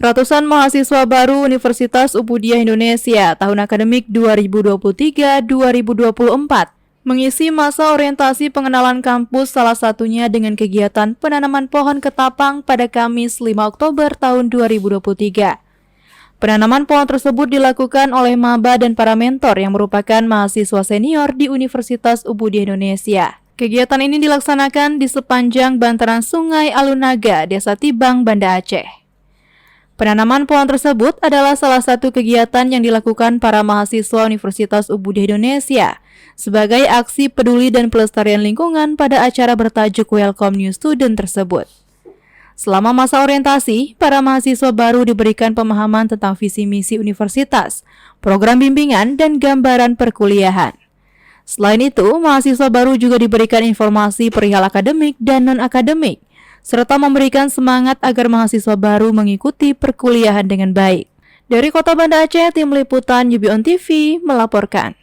Ratusan mahasiswa baru Universitas Ubudiah Indonesia tahun akademik 2023-2024 mengisi masa orientasi pengenalan kampus, salah satunya dengan kegiatan penanaman pohon ketapang pada Kamis 5 Oktober tahun 2023. Penanaman pohon tersebut dilakukan oleh maba dan para mentor yang merupakan mahasiswa senior di Universitas Ubudiah Indonesia. Kegiatan ini dilaksanakan di sepanjang bantaran Sungai Alunaga, Desa Tibang, Banda Aceh. Penanaman pohon tersebut adalah salah satu kegiatan yang dilakukan para mahasiswa Universitas Ubudiah Indonesia sebagai aksi peduli dan pelestarian lingkungan pada acara bertajuk Welcome New Student tersebut. Selama masa orientasi, para mahasiswa baru diberikan pemahaman tentang visi misi universitas, program bimbingan, dan gambaran perkuliahan. Selain itu, mahasiswa baru juga diberikan informasi perihal akademik dan non-akademik, serta memberikan semangat agar mahasiswa baru mengikuti perkuliahan dengan baik. Dari Kota Banda Aceh, Tim Liputan UBI On TV melaporkan.